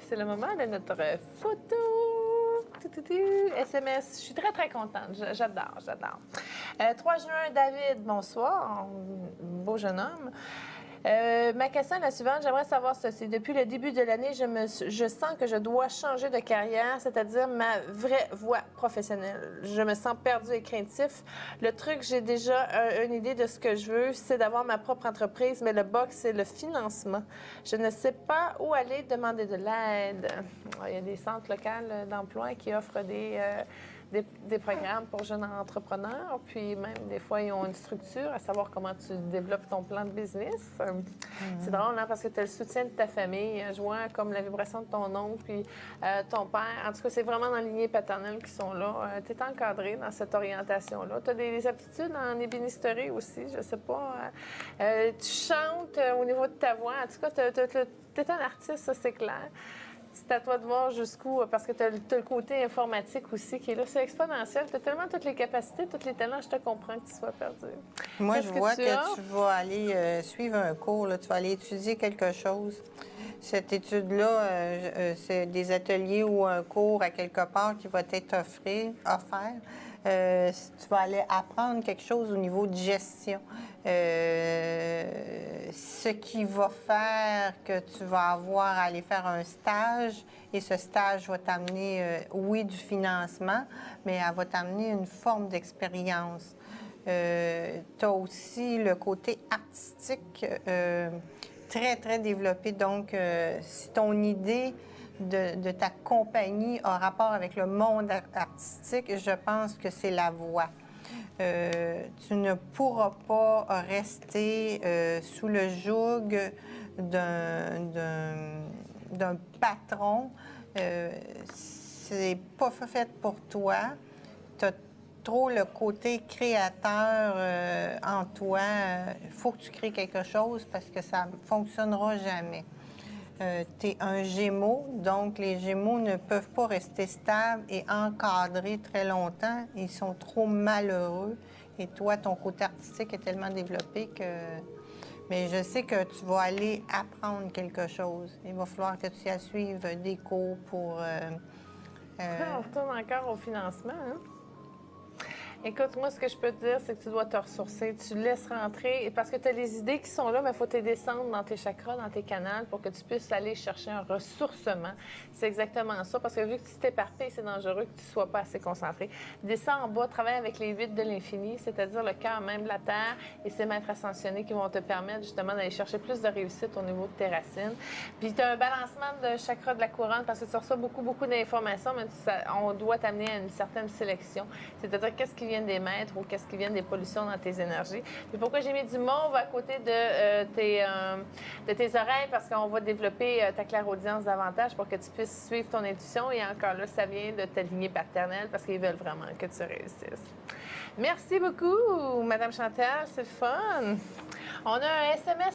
c'est le moment de notre photo. SMS. Je suis très, très contente. J'adore, j'adore. 3 juin, David, bonsoir. Beau jeune homme. Ma question est la suivante. J'aimerais savoir ceci. Depuis le début de l'année, je sens que je dois changer de carrière, c'est-à-dire ma vraie voie professionnelle. Je me sens perdu et craintif. Le truc, j'ai déjà une idée de ce que je veux, c'est d'avoir ma propre entreprise, mais le box, c'est le financement. Je ne sais pas où aller demander de l'aide. Il y a des centres locaux d'emploi qui offrent des programmes pour jeunes entrepreneurs, puis même des fois, ils ont une structure à savoir comment tu développes ton plan de business. C'est drôle, hein, parce que tu as le soutien de ta famille, je vois comme la vibration de ton oncle, puis ton père. En tout cas, c'est vraiment dans la lignée paternelle qui sont là. Tu es encadré dans cette orientation-là. Tu as des aptitudes en ébénisterie aussi, je sais pas. Tu chantes au niveau de ta voix. En tout cas, tu es un artiste, ça, c'est clair. C'est à toi de voir jusqu'où, parce que tu as le côté informatique aussi qui est là. C'est exponentiel. Tu as tellement toutes les capacités, tous les talents, je te comprends que tu sois perdu. Moi, je vois que tu vas aller suivre un cours, là. Tu vas aller étudier quelque chose. Cette étude-là, c'est des ateliers ou un cours à quelque part qui va t'être offert. Tu vas aller apprendre quelque chose au niveau de gestion. Ce qui va faire que tu vas avoir à aller faire un stage et ce stage va t'amener, oui, du financement, mais elle va t'amener une forme d'expérience. Tu as aussi le côté artistique très, très développé. Donc, si ton idée de ta compagnie a rapport avec le monde artistique, je pense que c'est la voie. Tu ne pourras pas rester sous le joug d'un patron. C'est pas fait pour toi. Tu as trop le côté créateur en toi. Il faut que tu crées quelque chose parce que ça ne fonctionnera jamais. Tu es un Gémeaux, donc les Gémeaux ne peuvent pas rester stables et encadrés très longtemps. Ils sont trop malheureux. Et toi, ton côté artistique est tellement développé que... Mais je sais que tu vas aller apprendre quelque chose. Il va falloir que tu ailles suivre des cours pour... On retourne encore au financement, hein? Écoute, moi, ce que je peux te dire, c'est que tu dois te ressourcer. Tu laisses rentrer, parce que tu as les idées qui sont là, mais il faut te descendre dans tes chakras, dans tes canaux, pour que tu puisses aller chercher un ressourcement. C'est exactement ça, parce que vu que tu t'éparpilles, c'est dangereux que tu ne sois pas assez concentré. Descends en bas, travaille avec les 8 de l'infini, c'est-à-dire le cœur même de la Terre et ces maîtres ascensionnés qui vont te permettre justement d'aller chercher plus de réussite au niveau de tes racines. Puis tu as un balancement de chakra de la couronne, parce que tu reçois beaucoup, beaucoup d'informations, mais on doit t'amener à une certaine sélection. C'est-à-dire qu'est-ce qui vient des maîtres ou qu'est-ce qui vient des pollutions dans tes énergies. Puis pourquoi j'ai mis du mauve à côté de tes oreilles? Parce qu'on va développer ta clairaudience davantage pour que tu puisses suivre ton intuition. Et encore là, ça vient de ta lignée paternelle parce qu'ils veulent vraiment que tu réussisses. Merci beaucoup, Madame Chantal. C'est le fun. On a un SMS.